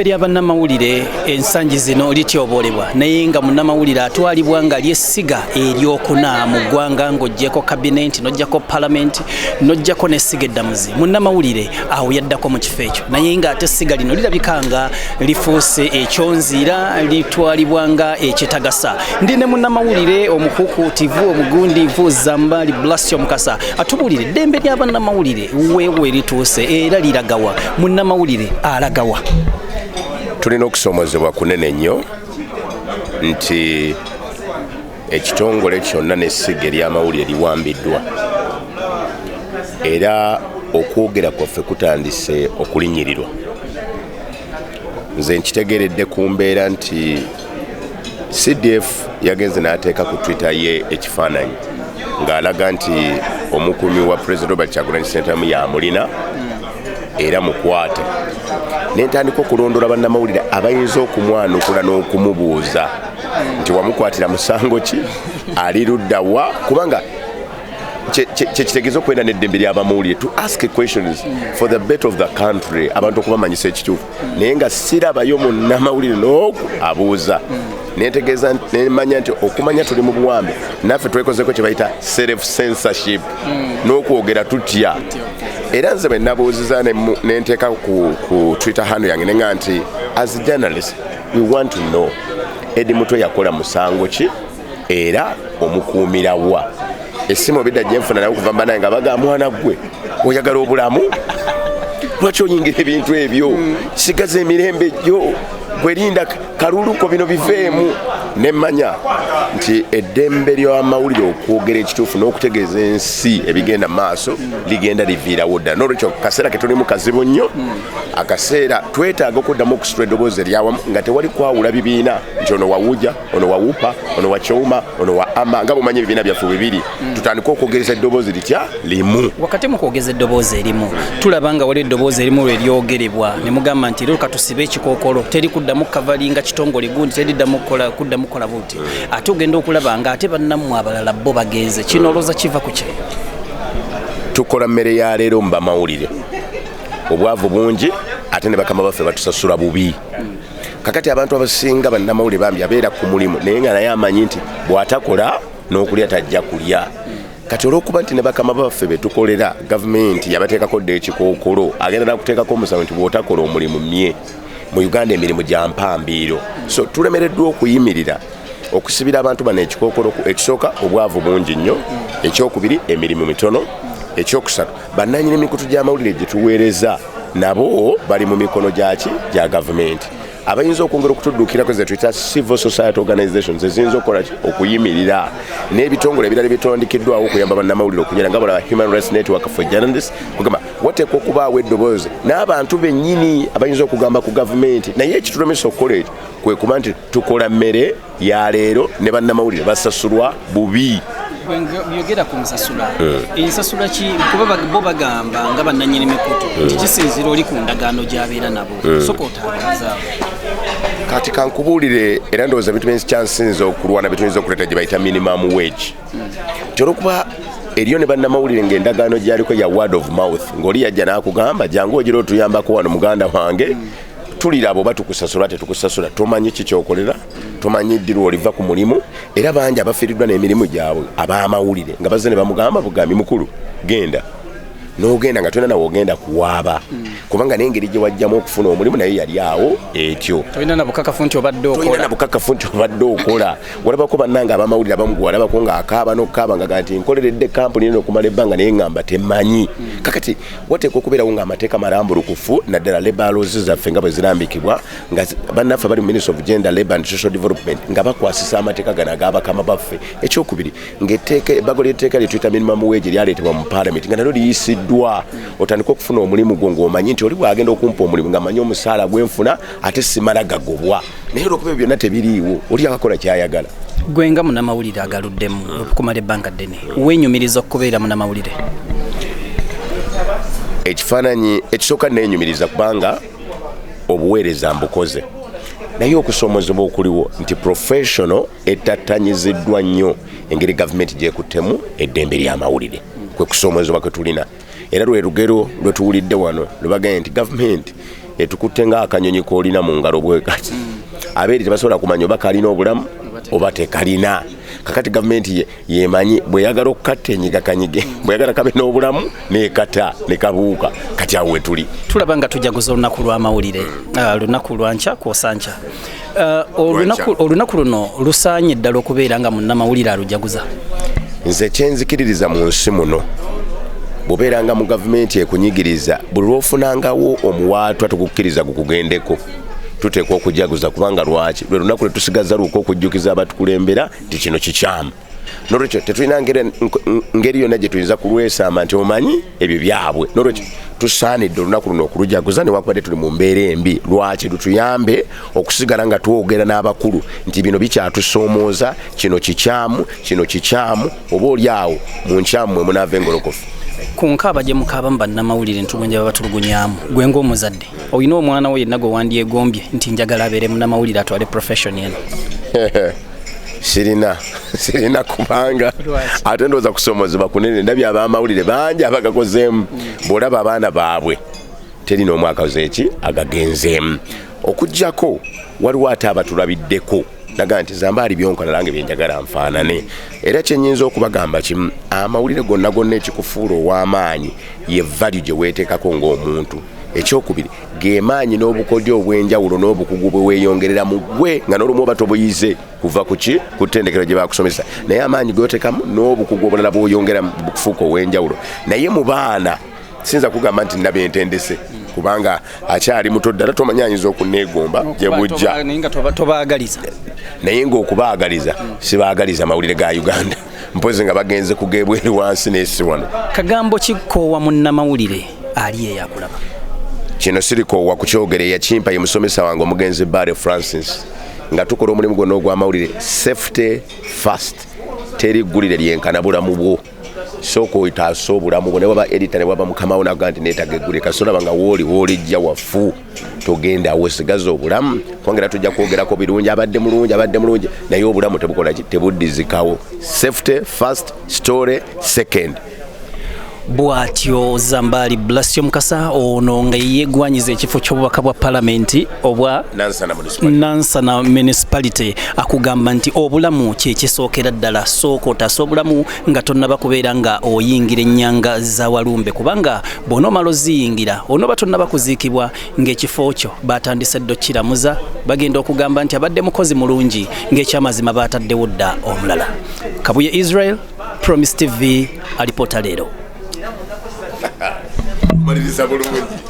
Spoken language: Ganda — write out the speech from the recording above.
Eddembe ly'abannamawulire ensangi zino lityobolebwa naye nga munnamawulire atwalibwa nga ly'essiga eryokuna mu ggwanga ng'oggyeko kabinenti n'oggyako palamenti n'oggyako n'essiga eddamuzi. Munnamawulire awo yaddako mu kifo ekyo naye ng'ate essiga lino lirabika nga lifuuse ekyonziira litwalibwa nga ekitagasa. Ndi ne munnamawulire omukukuutivu omugundiivu Zambali Blasio Mukasa atubuulire eddembe ly'abannamawulire weewe lituuse era liragawa. Munnamawulire alagawa. Tulina okusoomozebwa kunene nnyo nti ekitongole kyonna n'essiga ery'amawulire liwambiddwa era okwogera kwaffe kutandise okulinnyirirwa. Nze nkitegeeredde ku mbeera nti CDF yagenze n'ateeka ku Twitter ye ekifaananyi ng'alaga nti omukuumi wa President Robert Kyagulanyi Ssentamu yamulina era mukwate. Nentandika okulondola bannamawulire abayinza okumwanukula n'okumubuuza nti wamukwatira musango ki, ali ludda wa, kubanga kyekitegeeza okwenda n'eddembe ly'abamawulire to ask questions for the better of the country, abantu okubamanyisa ekituufu. Naye nga sirabayo munnamawulire n'oku abuuza. Netegeeza nemanya nti okumanya tuli mu buwambe naffe twekozeko kye bayita self censorship n'okwogera tutya. Era nze bwe nabuuziza nenteeka ku Twitter handle yange nenga nti as a journalist we want to know Eddie Mutwe yakola musango ki era omukuumira wa. Essimu bidda gye nfuna naye okuva mbanaye nga baga mwana gwe oyagala obulamu lwaki oyingira ebintu ebyo sigaza emirembe gyo gwerinda kaluluko bino biveemu. Nemmanya nti eddembe ly'amawulire okwogera ekituufu n'okutegeeza ensi ebigenda maaso ligenda liviirawo ddala. N'olwekyo kaseera ke tulimu kazibu nnyo, akaseera twetaaga okuddamu okusitula eddoboozi eryawamu nga tewali kwawula bibiina nti ono wawuja, ono wawupa, ono wakyowuma, ono wa ama, nga bumanyi ebibiina byaffe bibiri. Tutandika okwogereza eddoboozi litya limu. Wakati mu kwogeza eddoboozi erimu tulaba nga wali eddoboozi erimu lwe lyogerebwa ne mugamba nti leka tusibe ekikookolo teri kuddamu kavalinga kitongole gundi teriddamu kuddamu kukola buti. Ate ogenda okulaba nga ate bannammwe abalala bo bagenze. Kino olowooza kiva ku ki? Tukola mmere ya leero mu bamawulire, obwavu bungi ate ne bakama baffe batusasula bubi. Kakati abantu abasinga bannamawulire bambi abeera ku mulimu naye nga naye amanyi nti bw'atakola n'okulya tajja kulya. Kati olw'okuba nti ne bakama baffe betukolera gavumenti yabateekako dde ekikookolo agenda nakuteekako omusango nti bw'otakola omulimu mmye. Mu Uganda emirimu gya mpambiiro. So tulemereddwa okuyimirira okusibira abantu bano ekikookolo. Ekisooka obwavu bungi nnyo, ekyokubiri emirimu mitono, ekyokusatu bannannyini emikutu gy'amawulire gye tuweereza nabo bali mu mikono gya gavumenti. Abayinza okwongera okutudduukirako ze tuyita civil society organizations eziyinza okukola okuyimirira n'ebitongole ebirala bitondikiddwawo okuyamba bannamawulire okunyera nga bulaba Human Rights Network for Journalists kugamba wateekwa okubaawo eddoboozi n'abantu bennyini abayinza okugamba ku gavumenti. Naye ekitulemesa okukola ekyo kwe kuba nti tukola mmere ya leero ne bannamawulire basasulwa bubi. Byogera ku nsasula. Ensasula ki kuba bo bagamba nga bannannyini mikutu nti kisinzira oli ku ndagaano gy'abeera nabo. Soka otaabaza. Kati kankubuulire era ndowooza bintu byensi kyansinza okulwana bituyinza okuleeta gye bayita minimum wage. Kyolwokuba eriyo ne bannamawulire ng'endagaano gyaliko ya word of mouth ng'oli yajja n'akugamba jangu ogira otuyambako wano muganda wange tuliraba oba tukusasula tetukusasula tomanyi kikyokolera tomanyi ddi lw'oliva ku mulimu. Era bangi abafiiriddwa n'emirimu gyabwe ab'amawulire nga bazze ne bamugamba bugambi mukulu genda n'ogenda nga tolina nawe ogenda kuwaaba kubanga n'engeri gye wajjamu okufuna omulimu naye yali awo etyo. Tolina na bukakafu nti obadde okola. Walabako bannanga abamawulire abamu gwe walabako ng'akaaba n'okukaaba nga nti nkoleredde kampuni eno okumala ebbanga naye ngamba temanyi. Kakati wateekwa okubeerawo ng'amateeka malambulukufu naddala labour laws zaffe nga bwe zirambikibwa nga bannaffe bali mu Ministry of Gender, Labour and Social Development nga bakwasisa amateeka gano ag'abakama baffe. Ekyokubiri ebbago ly'etteeka lye tuyita minimum wage lyaleetebwa mu Parliament nga nalyo liyisiddwa otandika okufuna omulimu gwo ng'omanyi nti oli bw'agenda okumpa omulimu ng'amanyi omusaala gwenfuna ate simala gagobwa. Naye olw'okuba byonna tebiriiwo oli akakola kyayagala. Gwe nga munnamawulire agaluddemu okumala ebbanga ddene weenyumiriza okubeera munnamawulire? Ekifaananyi ekisooka neenyumiriza kubanga obuweereza mbukoze naye okusoomozebwa okuliwo nti professional etattanyiziddwa nnyo engeri gavumenti gyekuttemu eddembe ly'amawulire kwe kusoomozebwa kwe tulina. Era lwe lugero lwe tuwulidde wano lubagaye nti gavumenti etukutte nga akanyonyi koolina mu ngalo bwe kati abeeri tebasobola kumanya oba kalina obulamu oba tekalina. Kakati gavumenti yemanyi bwe yagala okukatta enyiga kanyige bwe yagala kabe n'obulamu nekata nekabuuka kati awo wetuli. Tulaba nga tujaguza olunaku lw'amawulire lunaku lwa nkya kwosa nkya. Olunaku luno lusaanye ddala okubeera nga munnamawulire alujaguza. Nze kyenzikiririza mu nsi muno bubeera nga mu gavumenti ekunyigiriza buli lwofunangawo omuwaatwa tukukkiriza gukugendeko tuteekwa okujaguza kubanga lwaki lwe lunaku lwe tusigaza luuka okujjukiza abatukulembera nti kino kikyamu. N'olwekyo tetulina ngeri yonna gye tuyinza kulwesamba nti omanyi ebyo byabwe. N'olwekyo tusaanidde olunaku luno okulujaguza newankubadde tuli mu mbeera embi. Lwaki lutuyambe okusigala nga twogera n'abakulu nti bino bikyatusoomooza, kino kikyamu oba oli awo mu nkyamu mwe munaava engolokofu. Ku nkaaba gye mukaaba mu bannamawulire ntulugunya babatulugunyaamu gwe ng'omuzadde olina omwana we yenna gwe wandyegombye nti njagala abeere munnamawulire atwale profession eno? Sirina kubanga ate ndowooza kusoomozebwa kunene ndabye abamawulire bangi abagakozeemu. Bw'olaba abaana baabwe terina omu akazeeki agagenzeemu okuggyako waliwo ate abatulabiddeko naga nti zambaali byonkola nange byenjagala nfaanane. Era kyenyinza okubagamba kimu, amawulire gonna ekikufuula ow'amaanyi ye value gye weeteekako ng'omuntu. Ekyokubiri ge maanyi n'obukodyo obw'enjawulo n'obukugu bwe weeyongerera mu gwe nga n'olumu oba tobuyize kuva ku ttendekero gye bakusomesa, naye amaanyi g'oteekamu n'obukugu obulala bw'oyongera mu kufuuka ow'enjawulo. Naye mu baana sinza kugamba nti nabye ntendese kubanga akyali muto ddala tomanyi ayinza okunneegomba gye bujja naye ng'okubaagaliza sibaagaliza mawulire ga Uganda mpozi nga bagenze kugebweru wansi n'esi wano. Kagambo kikoowa munnamawulire ali eyakulaba? Kino sirikoowa kukyogera eyakimpa ye musomesa wange omugenzi Bare Francis nga tukola omulimu gwonna ogw'amawulire safety first. Teri ggulire lyenkana bulamu bwo. Soko itaso obulamu bwo ne waba editor ne waba mukamawo naga nti neetaga eggulire kasola nga woolijja wafu togenda wesigaza obulamu kwongera tujja kwogerako birungi abadde mulungi naye obulamu tebukola tebuddizikawo. Safety first, story second. Bwatyo Zambali Blasio Mukasa ono nga yeegwanyiza ekifo ky'obubaka bwa palamenti obwa Nansana Municipality akugamba nti obulamu kyekisookera ddala sooka otasa obulamu nga tonnaba kubeera nga oyingira ennyanga za walumbe kubanga bw'onoomala oziyingira onooba tonnaba kuziikibwa ng'ekifo kyo baatandise ddo kiramuza bagenda okugamba nti abadde mukozi mulungi ng'ekyamazima baataddewo dda omulala. Kabuye Israel, Promise TV, alipoota leero. Maliriza bulungi.